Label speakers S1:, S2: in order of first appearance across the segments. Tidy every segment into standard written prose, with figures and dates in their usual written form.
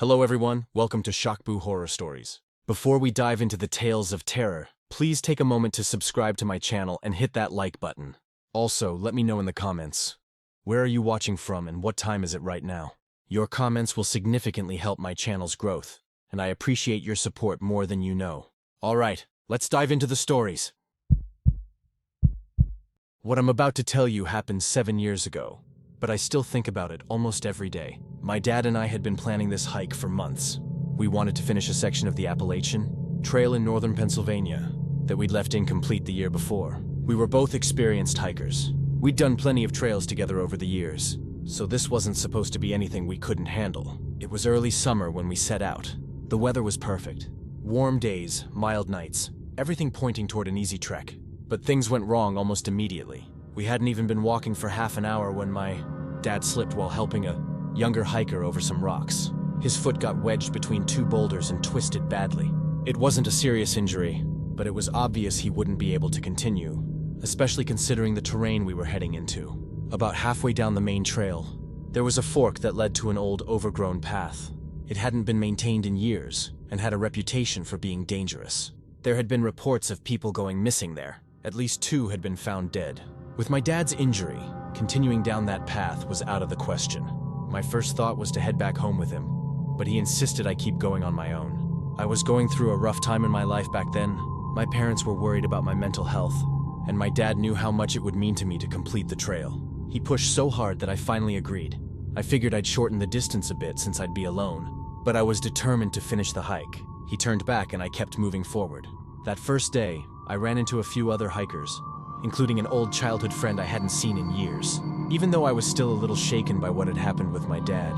S1: Hello everyone, welcome to Shak Horror Stories. Before we dive into the tales of terror, please take a moment to subscribe to my channel and hit that like button. Also, let me know in the comments, where are you watching from and what time is it right now? Your comments will significantly help my channel's growth, and I appreciate your support more than you know. Alright, let's dive into the stories. What I'm about to tell you happened 7 years ago, but I still think about it almost every day. My dad and I had been planning this hike for months. We wanted to finish a section of the Appalachian Trail in northern Pennsylvania that we'd left incomplete the year before. We were both experienced hikers. We'd done plenty of trails together over the years, so this wasn't supposed to be anything we couldn't handle. It was early summer when we set out. The weather was perfect. Warm days, mild nights, everything pointing toward an easy trek. But things went wrong almost immediately. We hadn't even been walking for half an hour when my dad slipped while helping a younger hiker over some rocks. His foot got wedged between two boulders and twisted badly. It wasn't a serious injury, but it was obvious he wouldn't be able to continue, especially considering the terrain we were heading into. About halfway down the main trail, there was a fork that led to an old, overgrown path. It hadn't been maintained in years and had a reputation for being dangerous. There had been reports of people going missing there. At least 2 had been found dead. With my dad's injury, continuing down that path was out of the question. My first thought was to head back home with him, but he insisted I keep going on my own. I was going through a rough time in my life back then. My parents were worried about my mental health, and my dad knew how much it would mean to me to complete the trail. He pushed so hard that I finally agreed. I figured I'd shorten the distance a bit since I'd be alone, but I was determined to finish the hike. He turned back and I kept moving forward. That first day, I ran into a few other hikers, including an old childhood friend I hadn't seen in years, even though I was still a little shaken by what had happened with my dad.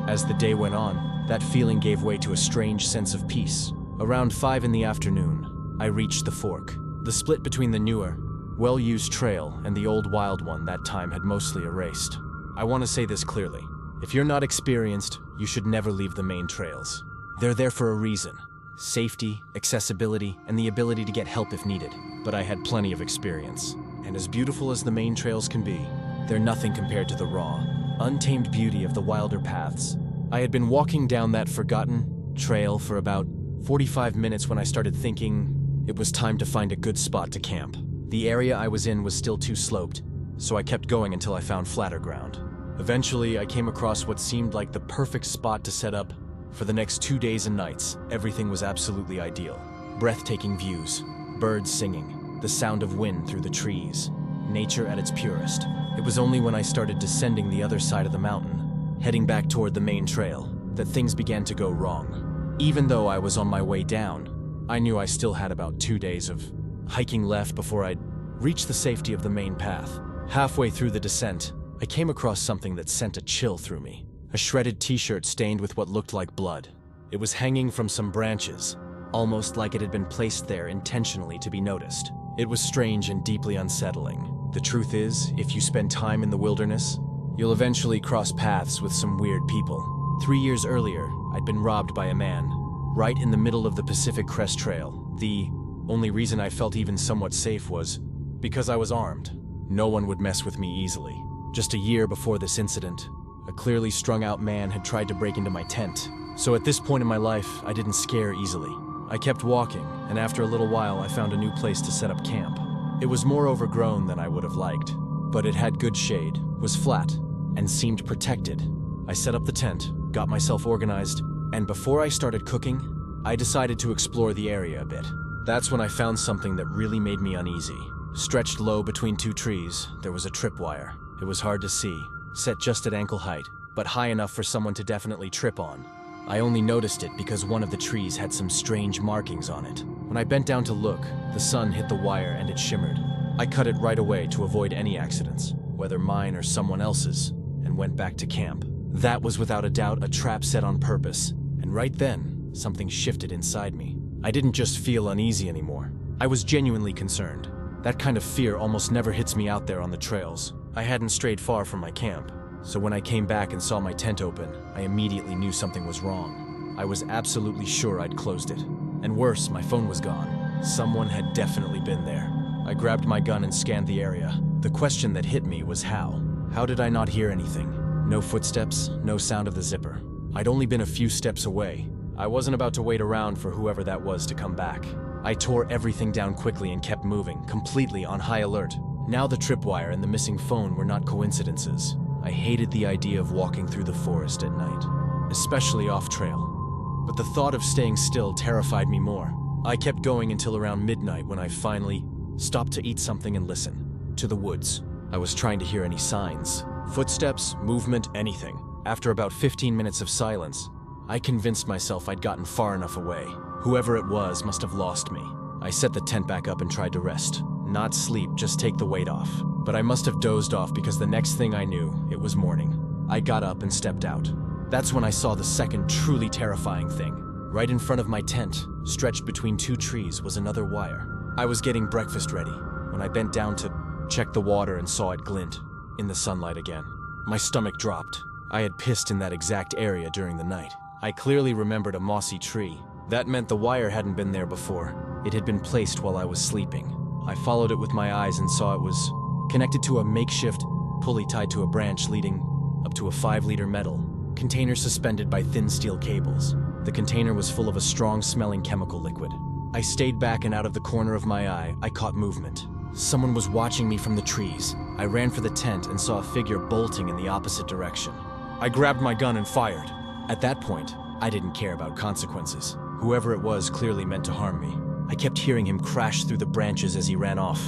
S1: As the day went on, that feeling gave way to a strange sense of peace. Around 5 in the afternoon, I reached the fork. The split between the newer, well-used trail and the old wild one that time had mostly erased. I want to say this clearly. If you're not experienced, you should never leave the main trails. They're there for a reason. Safety, accessibility, and the ability to get help if needed. But I had plenty of experience. And as beautiful as the main trails can be, they're nothing compared to the raw, untamed beauty of the wilder paths. I had been walking down that forgotten trail for about 45 minutes when I started thinking it was time to find a good spot to camp. The area I was in was still too sloped, so I kept going until I found flatter ground. Eventually, I came across what seemed like the perfect spot to set up. For the next 2 days and nights, everything was absolutely ideal. Breathtaking views, birds singing, the sound of wind through the trees, nature at its purest. It was only when I started descending the other side of the mountain, heading back toward the main trail, that things began to go wrong. Even though I was on my way down, I knew I still had about 2 days of hiking left before I'd reach the safety of the main path. Halfway through the descent, I came across something that sent a chill through me. A shredded t-shirt stained with what looked like blood. It was hanging from some branches, almost like it had been placed there intentionally to be noticed. It was strange and deeply unsettling. The truth is, if you spend time in the wilderness, you'll eventually cross paths with some weird people. 3 years earlier, I'd been robbed by a man, right in the middle of the Pacific Crest Trail. The only reason I felt even somewhat safe was because I was armed. No one would mess with me easily. Just a year before this incident, a clearly strung-out man had tried to break into my tent. So at this point in my life, I didn't scare easily. I kept walking, and after a little while, I found a new place to set up camp. It was more overgrown than I would have liked, but it had good shade, was flat, and seemed protected. I set up the tent, got myself organized, and before I started cooking, I decided to explore the area a bit. That's when I found something that really made me uneasy. Stretched low between 2 trees, there was a tripwire. It was hard to see, set just at ankle height, but high enough for someone to definitely trip on. I only noticed it because one of the trees had some strange markings on it. When I bent down to look, the sun hit the wire and it shimmered. I cut it right away to avoid any accidents, whether mine or someone else's, and went back to camp. That was without a doubt a trap set on purpose, and right then, something shifted inside me. I didn't just feel uneasy anymore. I was genuinely concerned. That kind of fear almost never hits me out there on the trails. I hadn't strayed far from my camp, so when I came back and saw my tent open, I immediately knew something was wrong. I was absolutely sure I'd closed it. And worse, my phone was gone. Someone had definitely been there. I grabbed my gun and scanned the area. The question that hit me was how. How did I not hear anything? No footsteps, no sound of the zipper. I'd only been a few steps away. I wasn't about to wait around for whoever that was to come back. I tore everything down quickly and kept moving, completely on high alert. Now the tripwire and the missing phone were not coincidences. I hated the idea of walking through the forest at night, especially off-trail. But the thought of staying still terrified me more. I kept going until around midnight when I finally stopped to eat something and listen. To the woods. I was trying to hear any signs. Footsteps, movement, anything. After about 15 minutes of silence, I convinced myself I'd gotten far enough away. Whoever it was must have lost me. I set the tent back up and tried to rest. Not sleep, just take the weight off. But I must have dozed off because the next thing I knew, it was morning. I got up and stepped out. That's when I saw the second truly terrifying thing. Right in front of my tent, stretched between two trees, was another wire. I was getting breakfast ready when I bent down to check the water and saw it glint in the sunlight again. My stomach dropped. I had pissed in that exact area during the night. I clearly remembered a mossy tree. That meant the wire hadn't been there before. It had been placed while I was sleeping. I followed it with my eyes and saw it was connected to a makeshift pulley tied to a branch leading up to a 5-liter metal container suspended by thin steel cables. The container was full of a strong-smelling chemical liquid. I stayed back, and out of the corner of my eye, I caught movement. Someone was watching me from the trees. I ran for the tent and saw a figure bolting in the opposite direction. I grabbed my gun and fired. At that point, I didn't care about consequences. Whoever it was clearly meant to harm me. I kept hearing him crash through the branches as he ran off.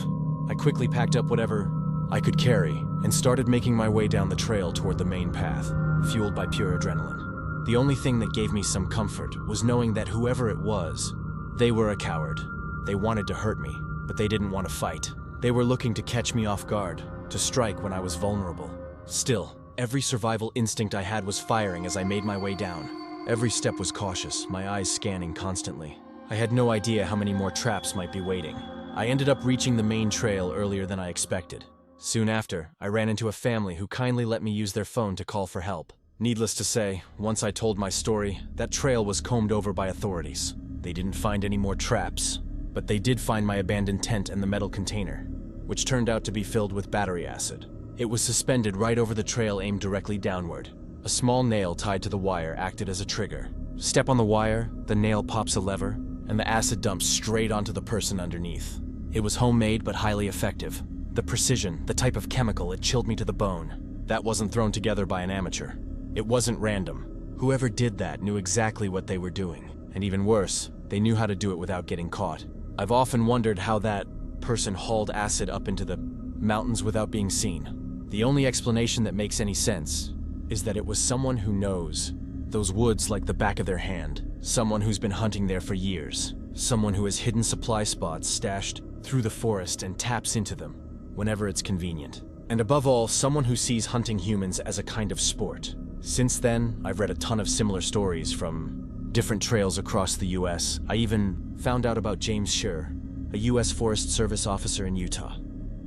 S1: I quickly packed up whatever I could carry and started making my way down the trail toward the main path, fueled by pure adrenaline. The only thing that gave me some comfort was knowing that whoever it was, they were a coward. They wanted to hurt me, but they didn't want to fight. They were looking to catch me off guard, to strike when I was vulnerable. Still, every survival instinct I had was firing as I made my way down. Every step was cautious, my eyes scanning constantly. I had no idea how many more traps might be waiting. I ended up reaching the main trail earlier than I expected. Soon after, I ran into a family who kindly let me use their phone to call for help. Needless to say, once I told my story, that trail was combed over by authorities. They didn't find any more traps, but they did find my abandoned tent and the metal container, which turned out to be filled with battery acid. It was suspended right over the trail, aimed directly downward. A small nail tied to the wire acted as a trigger. Step on the wire, the nail pops a lever, and the acid dumps straight onto the person underneath. It was homemade but highly effective. The precision, the type of chemical, it chilled me to the bone. That wasn't thrown together by an amateur. It wasn't random. Whoever did that knew exactly what they were doing. And even worse, they knew how to do it without getting caught. I've often wondered how that person hauled acid up into the mountains without being seen. The only explanation that makes any sense is that it was someone who knows those woods like the back of their hand. Someone who's been hunting there for years. Someone who has hidden supply spots stashed through the forest and taps into them whenever it's convenient. And above all, someone who sees hunting humans as a kind of sport. Since then, I've read a ton of similar stories from different trails across the US. I even found out about James Scher, a US Forest Service officer in Utah.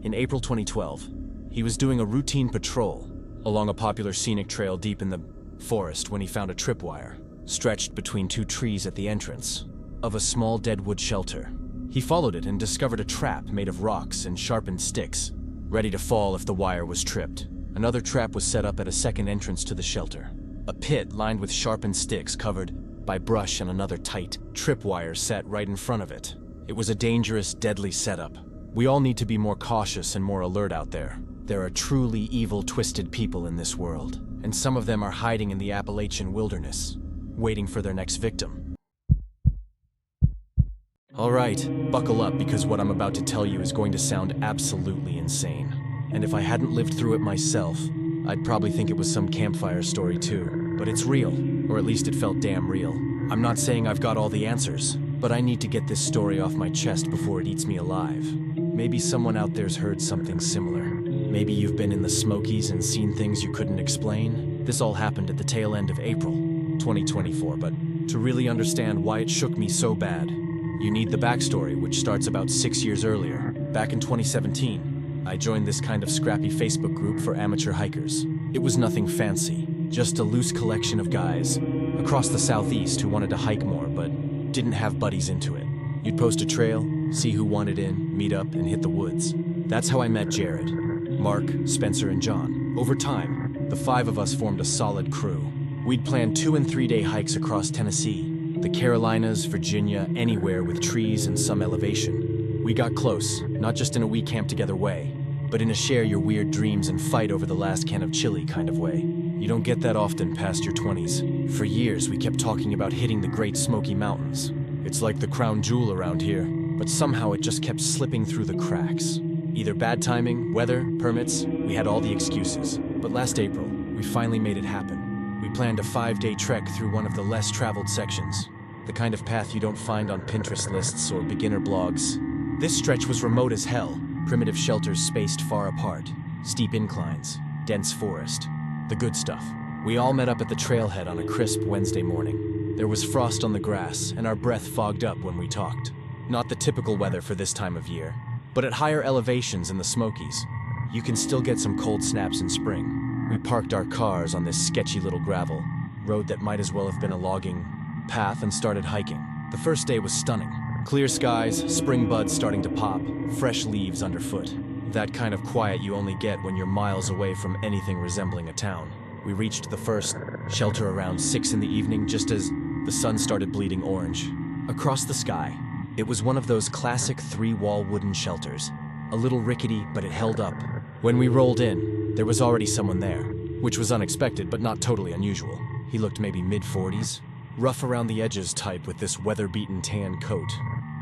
S1: In April 2012, he was doing a routine patrol along a popular scenic trail deep in the forest when he found a tripwire stretched between two trees at the entrance of a small deadwood shelter. He followed it and discovered a trap made of rocks and sharpened sticks, ready to fall if the wire was tripped. Another trap was set up at a second entrance to the shelter. A pit lined with sharpened sticks covered by brush and another tight tripwire set right in front of it. It was a dangerous, deadly setup. We all need to be more cautious and more alert out there. There are truly evil, twisted people in this world, and some of them are hiding in the Appalachian wilderness, waiting for their next victim. Alright, buckle up, because what I'm about to tell you is going to sound absolutely insane. And if I hadn't lived through it myself, I'd probably think it was some campfire story too. But it's real, or at least it felt damn real. I'm not saying I've got all the answers, but I need to get this story off my chest before it eats me alive. Maybe someone out there's heard something similar. Maybe you've been in the Smokies and seen things you couldn't explain. This all happened at the tail end of April 2024, but to really understand why it shook me so bad, you need the backstory, which starts about 6 years earlier. Back in 2017, I joined this kind of scrappy Facebook group for amateur hikers. It was nothing fancy, just a loose collection of guys across the southeast who wanted to hike more but didn't have buddies into it. You'd post a trail, see who wanted in, meet up, and hit the woods. That's how I met Jared, Mark, Spencer, and John. Over time, the 5 of us formed a solid crew. We'd planned 2- and 3-day hikes across Tennessee, the Carolinas, Virginia, anywhere with trees and some elevation. We got close, not just in a we camp together way, but in a share your weird dreams and fight over the last can of chili kind of way. You don't get that often past your 20s. For years, we kept talking about hitting the Great Smoky Mountains. It's like the crown jewel around here, but somehow it just kept slipping through the cracks. Either bad timing, weather, permits, we had all the excuses. But last April, we finally made it happen. We planned a 5-day trek through one of the less traveled sections, the kind of path you don't find on Pinterest lists or beginner blogs. This stretch was remote as hell, primitive shelters spaced far apart, steep inclines, dense forest. The good stuff. We all met up at the trailhead on a crisp Wednesday morning. There was frost on the grass, and our breath fogged up when we talked. Not the typical weather for this time of year, but at higher elevations in the Smokies, you can still get some cold snaps in spring. We parked our cars on this sketchy little gravel road that might as well have been a logging path and started hiking. The first day was stunning. Clear skies, spring buds starting to pop, fresh leaves underfoot. That kind of quiet you only get when you're miles away from anything resembling a town. We reached the first shelter around 6 in the evening, just as the sun started bleeding orange. Across the sky, it was one of those classic 3-wall wooden shelters. A little rickety, but it held up. When we rolled in, there was already someone there, which was unexpected but not totally unusual. He looked maybe mid-40s, rough around the edges type with this weather-beaten tan coat,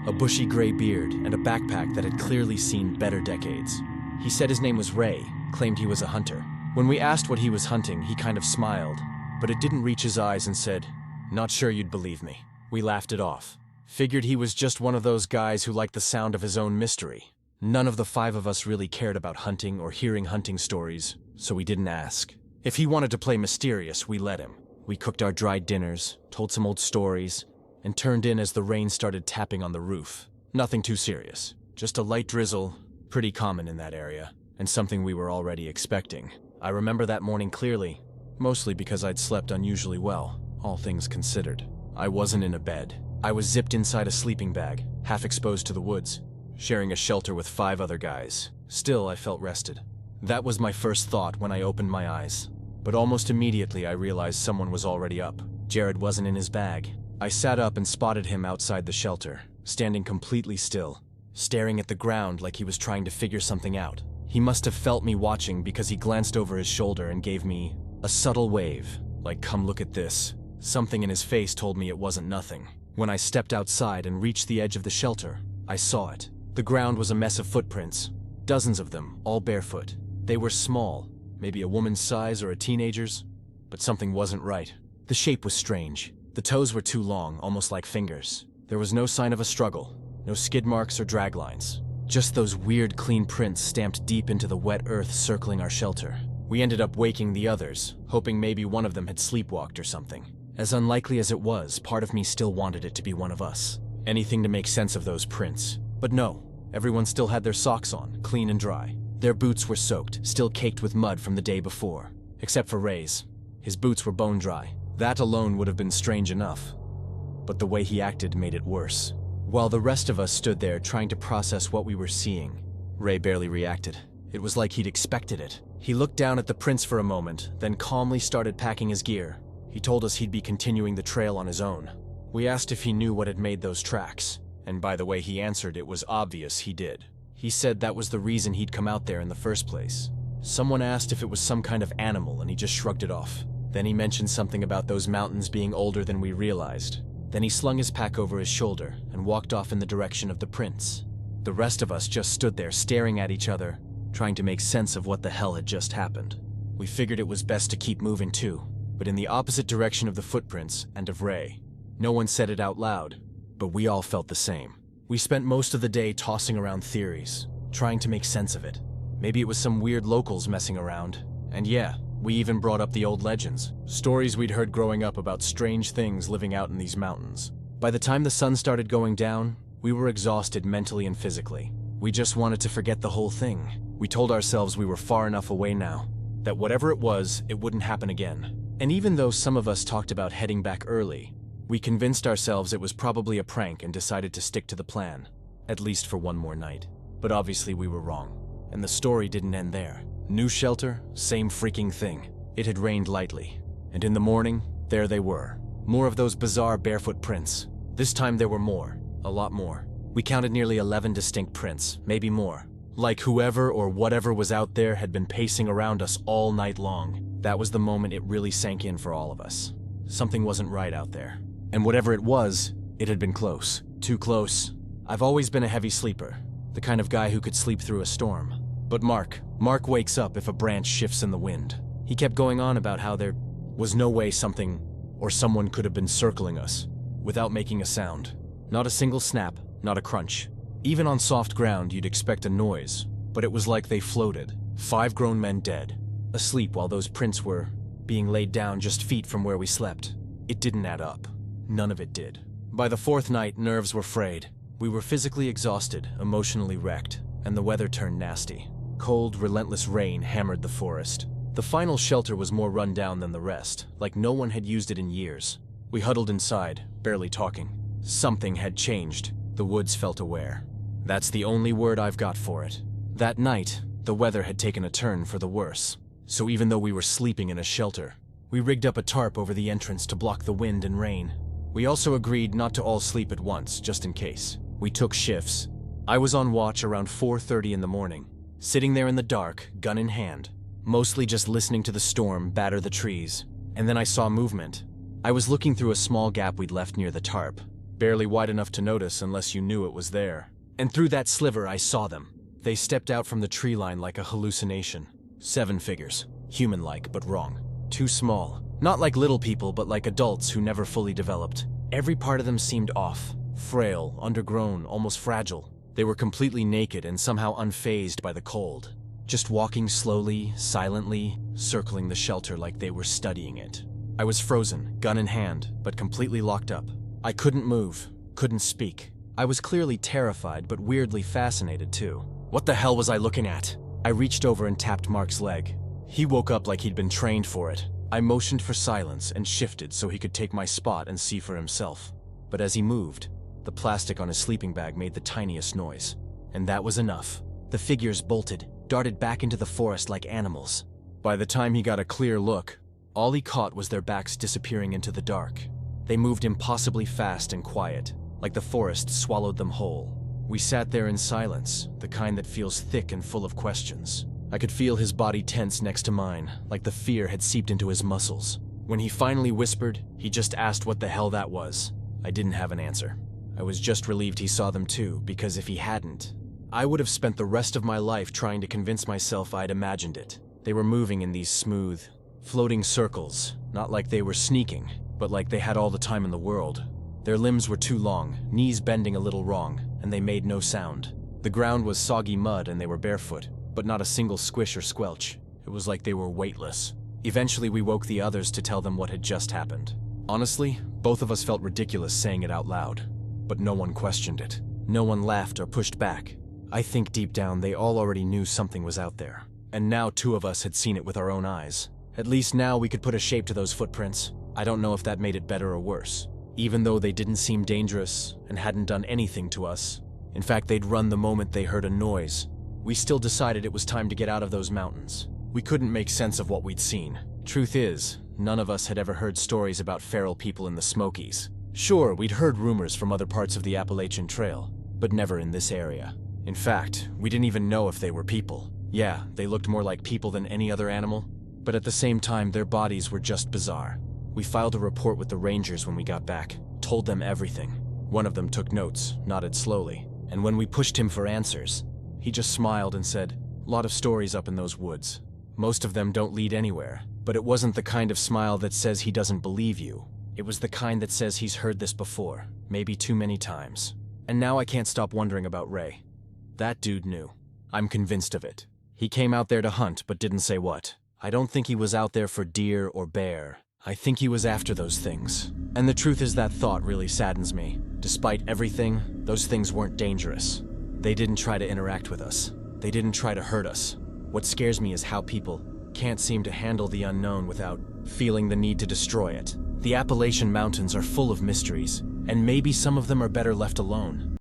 S1: a bushy gray beard, and a backpack that had clearly seen better decades. He said his name was Ray, claimed he was a hunter. When we asked what he was hunting, he kind of smiled, but it didn't reach his eyes and said, "Not sure you'd believe me." We laughed it off. Figured he was just one of those guys who liked the sound of his own mystery. None of the 5 of us really cared about hunting or hearing hunting stories, so we didn't ask. If he wanted to play mysterious, we let him. We cooked our dried dinners, told some old stories, and turned in as the rain started tapping on the roof. Nothing too serious, just a light drizzle, pretty common in that area, and something we were already expecting. I remember that morning clearly, mostly because I'd slept unusually well, all things considered. I wasn't in a bed. I was zipped inside a sleeping bag, half exposed to the woods, sharing a shelter with 5 other guys. Still, I felt rested. That was my first thought when I opened my eyes. But almost immediately I realized someone was already up. Jared wasn't in his bag. I sat up and spotted him outside the shelter, standing completely still, staring at the ground like he was trying to figure something out. He must have felt me watching because he glanced over his shoulder and gave me a subtle wave, like "come look at this." Something in his face told me it wasn't nothing. When I stepped outside and reached the edge of the shelter, I saw it. The ground was a mess of footprints, dozens of them, all barefoot. They were small, maybe a woman's size or a teenager's, but something wasn't right. The shape was strange. The toes were too long, almost like fingers. There was no sign of a struggle, no skid marks or drag lines. Just those weird clean prints stamped deep into the wet earth circling our shelter. We ended up waking the others, hoping maybe one of them had sleepwalked or something. As unlikely as it was, part of me still wanted it to be one of us. Anything to make sense of those prints. But no, everyone still had their socks on, clean and dry. Their boots were soaked, still caked with mud from the day before. Except for Ray's. His boots were bone dry. That alone would have been strange enough. But the way he acted made it worse. While the rest of us stood there trying to process what we were seeing, Ray barely reacted. It was like he'd expected it. He looked down at the prints for a moment, then calmly started packing his gear. He told us he'd be continuing the trail on his own. We asked if he knew what had made those tracks, and by the way he answered, it was obvious he did. He said that was the reason he'd come out there in the first place. Someone asked if it was some kind of animal, and he just shrugged it off. Then he mentioned something about those mountains being older than we realized. Then he slung his pack over his shoulder and walked off in the direction of the prints. The rest of us just stood there staring at each other, trying to make sense of what the hell had just happened. We figured it was best to keep moving too, but in the opposite direction of the footprints and of Ray. No one said it out loud, but we all felt the same. We spent most of the day tossing around theories, trying to make sense of it. Maybe it was some weird locals messing around. And yeah, we even brought up the old legends, stories we'd heard growing up about strange things living out in these mountains. By the time the sun started going down, we were exhausted mentally and physically. We just wanted to forget the whole thing. We told ourselves we were far enough away now, that whatever it was, it wouldn't happen again. And even though some of us talked about heading back early, we convinced ourselves it was probably a prank and decided to stick to the plan, at least for one more night. But obviously we were wrong, and the story didn't end there. New shelter, same freaking thing. It had rained lightly, and in the morning, There they were. More of those bizarre barefoot prints. This time there were more. A lot more. We counted nearly 11 distinct prints, maybe more. Like whoever or whatever was out there had been pacing around us all night long. That was the moment it really sank in for all of us. Something wasn't right out there. And whatever it was, it had been close. Too close. I've always been a heavy sleeper. The kind of guy who could sleep through a storm. But Mark wakes up if a branch shifts in the wind. He kept going on about how there was no way something or someone could have been circling us without making a sound. Not a single snap, not a crunch. Even on soft ground, you'd expect a noise, but it was like they floated. 5 grown men dead, asleep while those prints were being laid down just feet from where we slept. It didn't add up. None of it did. By the 4th night, nerves were frayed. We were physically exhausted, emotionally wrecked, and the weather turned nasty. Cold, relentless rain hammered the forest. The final shelter was more run down than the rest, like no one had used it in years. We huddled inside, barely talking. Something had changed. The woods felt aware. That's the only word I've got for it. That night, the weather had taken a turn for the worse. So even though we were sleeping in a shelter, we rigged up a tarp over the entrance to block the wind and rain. We also agreed not to all sleep at once, just in case. We took shifts. I was on watch around 4:30 in the morning, sitting there in the dark, gun in hand, mostly just listening to the storm batter the trees. And then I saw movement. I was looking through a small gap we'd left near the tarp, barely wide enough to notice unless you knew it was there. And through that sliver, I saw them. They stepped out from the tree line like a hallucination. 7 figures. Human-like, but wrong. Too small. Not like little people, but like adults who never fully developed. Every part of them seemed off. Frail, undergrown, almost fragile. They were completely naked and somehow unfazed by the cold. Just walking slowly, silently, circling the shelter like they were studying it. I was frozen, gun in hand, but completely locked up. I couldn't move, couldn't speak. I was clearly terrified, but weirdly fascinated too. What the hell was I looking at? I reached over and tapped Mark's leg. He woke up like he'd been trained for it. I motioned for silence and shifted so he could take my spot and see for himself. But as he moved, the plastic on his sleeping bag made the tiniest noise. And that was enough. The figures bolted, darted back into the forest like animals. By the time he got a clear look, all he caught was their backs disappearing into the dark. They moved impossibly fast and quiet, like the forest swallowed them whole. We sat there in silence, the kind that feels thick and full of questions. I could feel his body tense next to mine, like the fear had seeped into his muscles. When he finally whispered, he just asked what the hell that was. I didn't have an answer. I was just relieved he saw them too, because if he hadn't, I would have spent the rest of my life trying to convince myself I'd imagined it. They were moving in these smooth, floating circles, not like they were sneaking, but like they had all the time in the world. Their limbs were too long, knees bending a little wrong, and they made no sound. The ground was soggy mud and they were barefoot, but not a single squish or squelch. It was like they were weightless. Eventually we woke the others to tell them what had just happened. Honestly, both of us felt ridiculous saying it out loud, but no one questioned it. No one laughed or pushed back. I think deep down they all already knew something was out there, and now 2 of us had seen it with our own eyes. At least now we could put a shape to those footprints. I don't know if that made it better or worse. Even though they didn't seem dangerous and hadn't done anything to us. In fact, they'd run the moment they heard a noise. We still decided it was time to get out of those mountains. We couldn't make sense of what we'd seen. Truth is, none of us had ever heard stories about feral people in the Smokies. Sure, we'd heard rumors from other parts of the Appalachian Trail, but never in this area. In fact, we didn't even know if they were people. Yeah, they looked more like people than any other animal, but at the same time, their bodies were just bizarre. We filed a report with the rangers when we got back, told them everything. One of them took notes, nodded slowly, and when we pushed him for answers, he just smiled and said, "Lot of stories up in those woods. Most of them don't lead anywhere." But it wasn't the kind of smile that says he doesn't believe you. It was the kind that says he's heard this before, maybe too many times. And now I can't stop wondering about Ray. That dude knew. I'm convinced of it. He came out there to hunt, but didn't say what. I don't think he was out there for deer or bear. I think he was after those things. And the truth is that thought really saddens me. Despite everything, those things weren't dangerous. They didn't try to interact with us. They didn't try to hurt us. What scares me is how people can't seem to handle the unknown without feeling the need to destroy it. The Appalachian Mountains are full of mysteries, and maybe some of them are better left alone.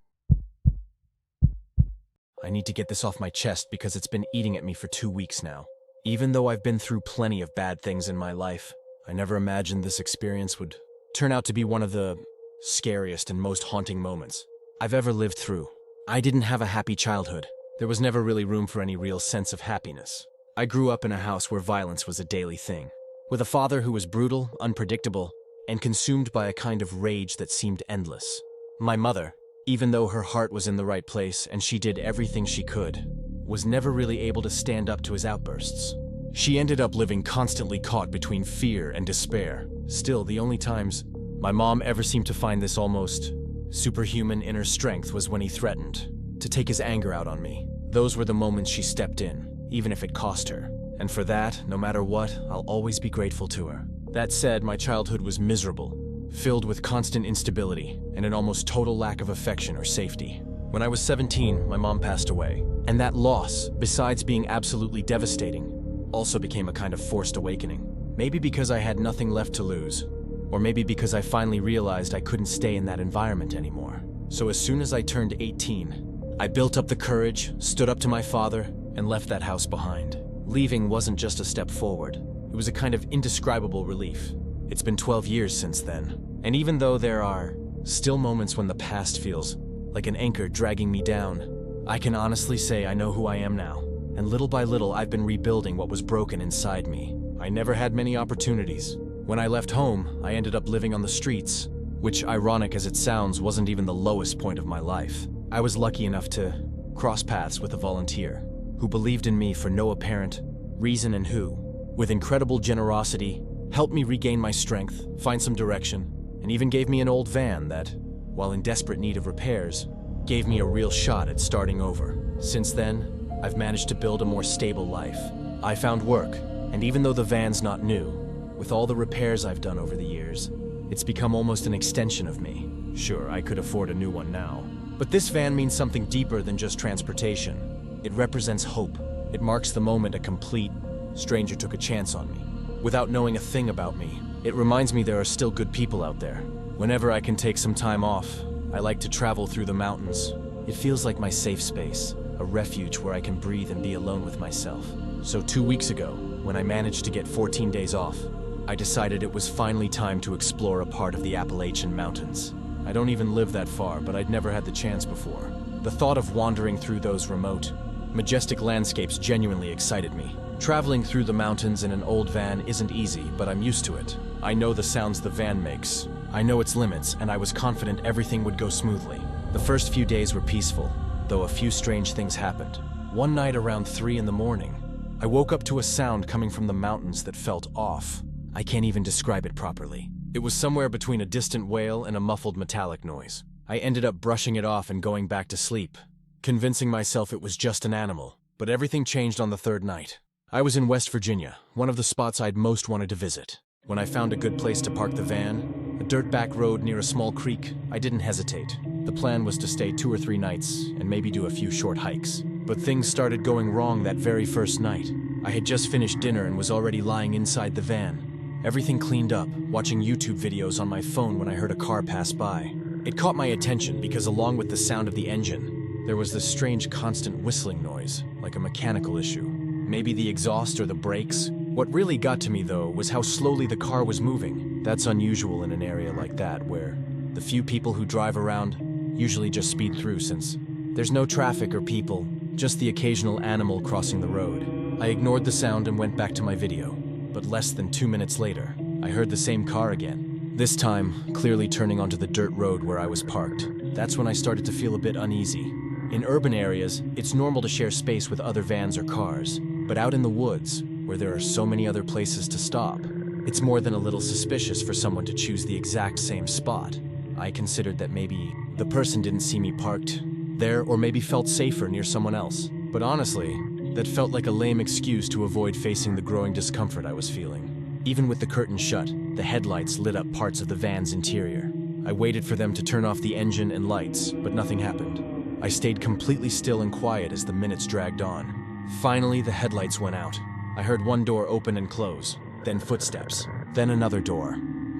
S1: I need to get this off my chest because it's been eating at me for 2 weeks now. Even though I've been through plenty of bad things in my life, I never imagined this experience would turn out to be one of the scariest and most haunting moments I've ever lived through. I didn't have a happy childhood. There was never really room for any real sense of happiness. I grew up in a house where violence was a daily thing, with a father who was brutal, unpredictable, and consumed by a kind of rage that seemed endless. My mother, even though her heart was in the right place and she did everything she could, was never really able to stand up to his outbursts. She ended up living constantly caught between fear and despair. Still, the only times my mom ever seemed to find this almost superhuman inner strength was when he threatened to take his anger out on me. Those were the moments she stepped in, even if it cost her. And for that, no matter what, I'll always be grateful to her. That said, my childhood was miserable, filled with constant instability and an almost total lack of affection or safety. When I was 17, my mom passed away, and that loss, besides being absolutely devastating, also became a kind of forced awakening. Maybe because I had nothing left to lose, or maybe because I finally realized I couldn't stay in that environment anymore. So as soon as I turned 18, I built up the courage, stood up to my father, and left that house behind. Leaving wasn't just a step forward, it was a kind of indescribable relief. It's been 12 years since then, and even though there are still moments when the past feels like an anchor dragging me down, I can honestly say I know who I am now. And little by little, I've been rebuilding what was broken inside me. I never had many opportunities. When I left home, I ended up living on the streets, which, ironic as it sounds, wasn't even the lowest point of my life. I was lucky enough to cross paths with a volunteer who believed in me for no apparent reason and who, with incredible generosity, helped me regain my strength, find some direction, and even gave me an old van that, while in desperate need of repairs, gave me a real shot at starting over. Since then, I've managed to build a more stable life. I found work, and even though the van's not new, with all the repairs I've done over the years, it's become almost an extension of me. Sure, I could afford a new one now, but this van means something deeper than just transportation. It represents hope. It marks the moment a complete stranger took a chance on me. Without knowing a thing about me, it reminds me there are still good people out there. Whenever I can take some time off, I like to travel through the mountains. It feels like my safe space, a refuge where I can breathe and be alone with myself. So 2 weeks ago, when I managed to get 14 days off, I decided it was finally time to explore a part of the Appalachian Mountains. I don't even live that far, but I'd never had the chance before. The thought of wandering through those remote, majestic landscapes genuinely excited me. Traveling through the mountains in an old van isn't easy, but I'm used to it. I know the sounds the van makes. I know its limits, and I was confident everything would go smoothly. The first few days were peaceful, though a few strange things happened. One night around 3 in the morning, I woke up to a sound coming from the mountains that felt off. I can't even describe it properly. It was somewhere between a distant wail and a muffled metallic noise. I ended up brushing it off and going back to sleep, convincing myself it was just an animal. But everything changed on the third night. I was in West Virginia, one of the spots I'd most wanted to visit. When I found a good place to park the van, a dirt back road near a small creek, I didn't hesitate. The plan was to stay 2 or 3 nights and maybe do a few short hikes. But things started going wrong that very first night. I had just finished dinner and was already lying inside the van, everything cleaned up, watching YouTube videos on my phone when I heard a car pass by. It caught my attention because along with the sound of the engine, there was this strange constant whistling noise, like a mechanical issue. Maybe the exhaust or the brakes. What really got to me, though, was how slowly the car was moving. That's unusual in an area like that, where the few people who drive around usually just speed through, since there's no traffic or people, just the occasional animal crossing the road. I ignored the sound and went back to my video. But less than 2 minutes later, I heard the same car again. This time, clearly turning onto the dirt road where I was parked. That's when I started to feel a bit uneasy. In urban areas, it's normal to share space with other vans or cars. But out in the woods, where there are so many other places to stop, it's more than a little suspicious for someone to choose the exact same spot. I considered that maybe the person didn't see me parked there, or maybe felt safer near someone else. But honestly, that felt like a lame excuse to avoid facing the growing discomfort I was feeling. Even with the curtain shut, the headlights lit up parts of the van's interior. I waited for them to turn off the engine and lights, but nothing happened. I stayed completely still and quiet as the minutes dragged on. Finally, the headlights went out. I heard one door open and close, then footsteps, then another door,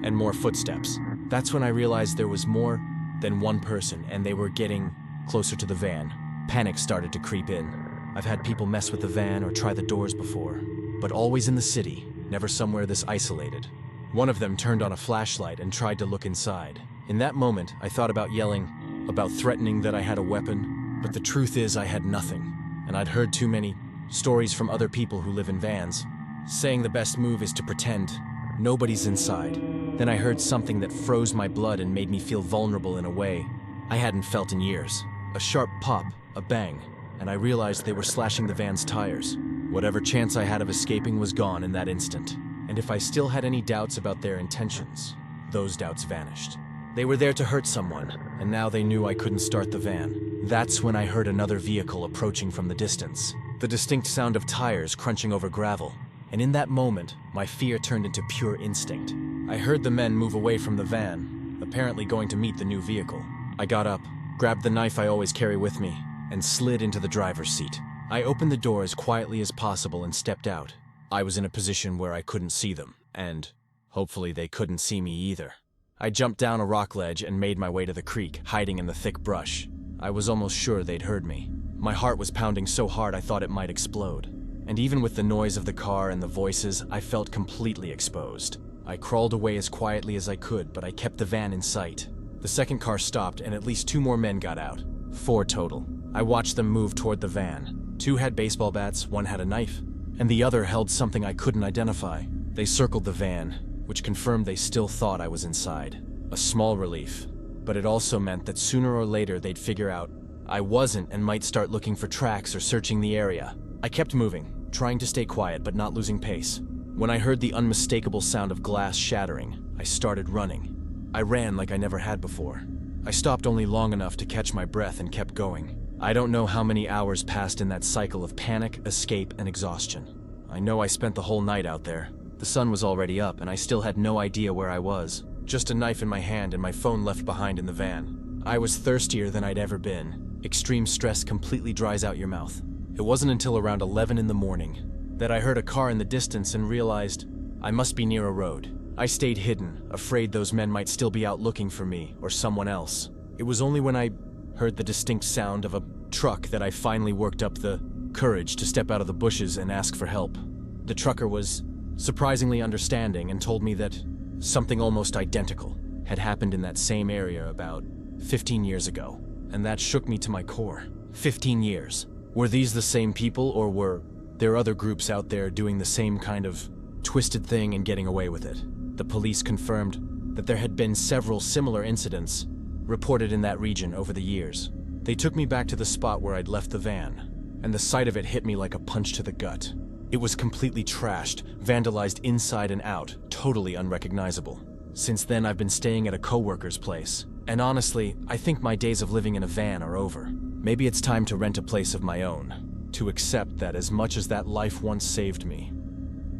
S1: and more footsteps. That's when I realized there was more than one person, and they were getting closer to the van. Panic started to creep in. I've had people mess with the van or try the doors before, but always in the city, never somewhere this isolated. One of them turned on a flashlight and tried to look inside. In that moment, I thought about yelling, about threatening that I had a weapon, but the truth is I had nothing. And I'd heard too many stories from other people who live in vans, saying the best move is to pretend nobody's inside. Then I heard something that froze my blood and made me feel vulnerable in a way I hadn't felt in years. A sharp pop, a bang, and I realized they were slashing the van's tires. Whatever chance I had of escaping was gone in that instant. And if I still had any doubts about their intentions, those doubts vanished. They were there to hurt someone, and now they knew I couldn't start the van. That's when I heard another vehicle approaching from the distance. The distinct sound of tires crunching over gravel. And in that moment, my fear turned into pure instinct. I heard the men move away from the van, apparently going to meet the new vehicle. I got up, grabbed the knife I always carry with me, and slid into the driver's seat. I opened the door as quietly as possible and stepped out. I was in a position where I couldn't see them, and hopefully they couldn't see me either. I jumped down a rock ledge and made my way to the creek, hiding in the thick brush. I was almost sure they'd heard me. My heart was pounding so hard I thought it might explode. And even with the noise of the car and the voices, I felt completely exposed. I crawled away as quietly as I could, but I kept the van in sight. The second car stopped and at least 2 more men got out. 4 total. I watched them move toward the van. 2 had baseball bats, 1 had a knife, and the other held something I couldn't identify. They circled the van, which confirmed they still thought I was inside. A small relief, but it also meant that sooner or later they'd figure out I wasn't and might start looking for tracks or searching the area. I kept moving, trying to stay quiet but not losing pace. When I heard the unmistakable sound of glass shattering, I started running. I ran like I never had before. I stopped only long enough to catch my breath and kept going. I don't know how many hours passed in that cycle of panic, escape, and exhaustion. I know I spent the whole night out there. The sun was already up and I still had no idea where I was. Just a knife in my hand and my phone left behind in the van. I was thirstier than I'd ever been. Extreme stress completely dries out your mouth. It wasn't until around 11 in the morning that I heard a car in the distance and realized I must be near a road. I stayed hidden, afraid those men might still be out looking for me or someone else. It was only when I heard the distinct sound of a truck that I finally worked up the courage to step out of the bushes and ask for help. The trucker was surprisingly understanding and told me that something almost identical had happened in that same area about 15 years ago, and that shook me to my core. 15 years. Were these the same people, or were there other groups out there doing the same kind of twisted thing and getting away with it? The police confirmed that there had been several similar incidents reported in that region over the years. They took me back to the spot where I'd left the van, and the sight of it hit me like a punch to the gut. It was completely trashed, vandalized inside and out, totally unrecognizable. Since then, I've been staying at a coworker's place, and honestly, I think my days of living in a van are over. Maybe it's time to rent a place of my own, to accept that as much as that life once saved me,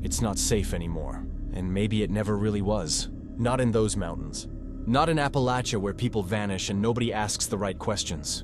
S1: it's not safe anymore, and maybe it never really was. Not in those mountains. Not in Appalachia where people vanish and nobody asks the right questions.